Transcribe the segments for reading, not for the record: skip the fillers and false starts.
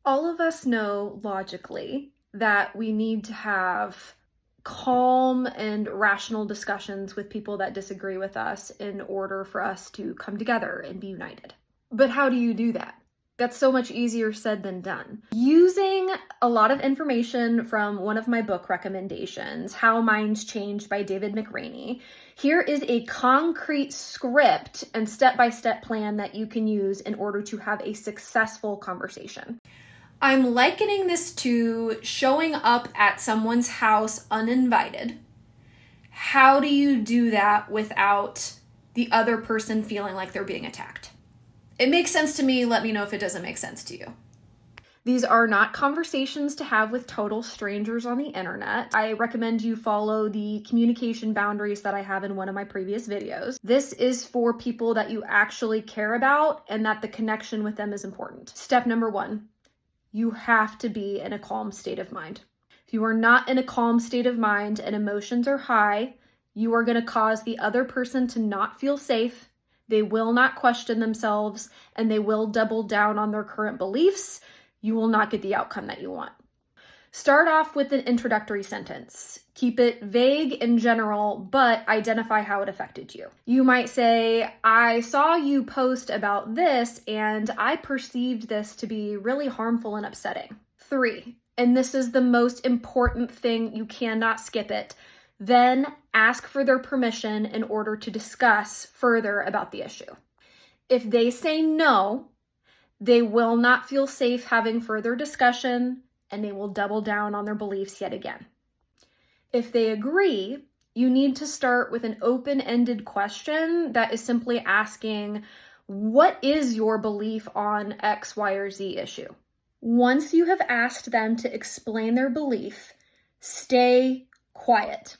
All of us know logically that we need to have calm and rational discussions with people that disagree with us in order for us to come together and be united. But how do you do that? That's so much easier said than done. Using a lot of information from one of my book recommendations, How Minds Change by David McRaney, here is a concrete script and step-by-step plan that you can use in order to have a successful conversation. I'm likening this to showing up at someone's house uninvited. How do you do that without the other person feeling like they're being attacked? It makes sense to me. Let me know if it doesn't make sense to you. These are not conversations to have with total strangers on the internet. I recommend you follow the communication boundaries that I have in one of my previous videos. This is for people that you actually care about and that the connection with them is important. Step number 1, you have to be in a calm state of mind. If you are not in a calm state of mind and emotions are high, you are going to cause the other person to not feel safe. They will not question themselves, and they will double down on their current beliefs. You will not get the outcome that you want. Start off with an introductory sentence. Keep it vague and general, but identify how it affected you. You might say, I saw you post about this, and I perceived this to be really harmful and upsetting. 3, and this is the most important thing, you cannot skip it. Then ask for their permission in order to discuss further about the issue. If they say no, they will not feel safe having further discussion, and they will double down on their beliefs yet again. If they agree, you need to start with an open-ended question that is simply asking, what is your belief on X, Y, or Z issue? Once you have asked them to explain their belief, stay quiet.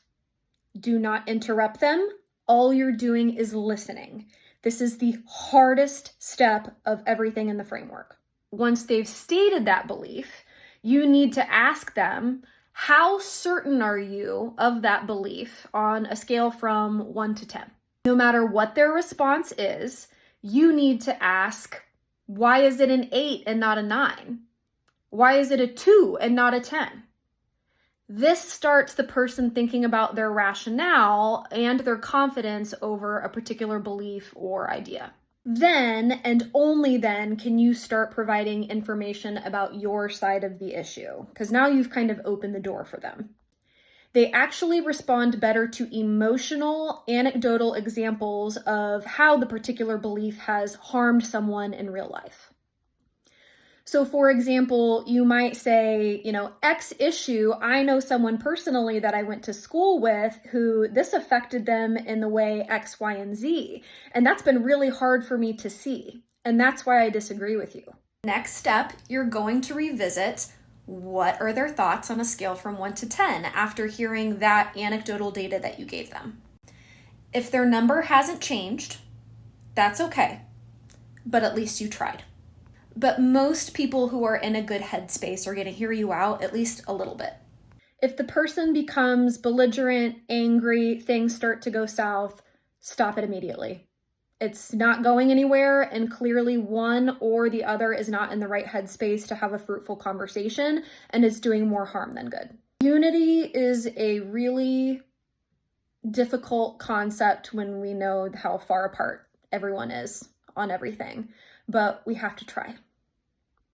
Do not interrupt them. All you're doing is listening. This is the hardest step of everything in the framework. Once they've stated that belief, you need to ask them, how certain are you of that belief on a scale from 1 to 10? No matter what their response is, you need to ask, why is it an 8 and not a 9? Why is it a 2 and not a 10? This starts the person thinking about their rationale and their confidence over a particular belief or idea. Then, and only then, can you start providing information about your side of the issue, because now you've kind of opened the door for them. They actually respond better to emotional, anecdotal examples of how the particular belief has harmed someone in real life. So for example, you might say, X issue, I know someone personally that I went to school with who this affected them in the way X, Y, and Z. And that's been really hard for me to see. And that's why I disagree with you. Next step, you're going to revisit what are their thoughts on a scale from 1 to 10 after hearing that anecdotal data that you gave them. If their number hasn't changed, that's okay, but at least you tried. But most people who are in a good headspace are going to hear you out at least a little bit. If the person becomes belligerent, angry, things start to go south, stop it immediately. It's not going anywhere, and clearly one or the other is not in the right headspace to have a fruitful conversation, and it's doing more harm than good. Unity is a really difficult concept when we know how far apart everyone is on everything, but we have to try.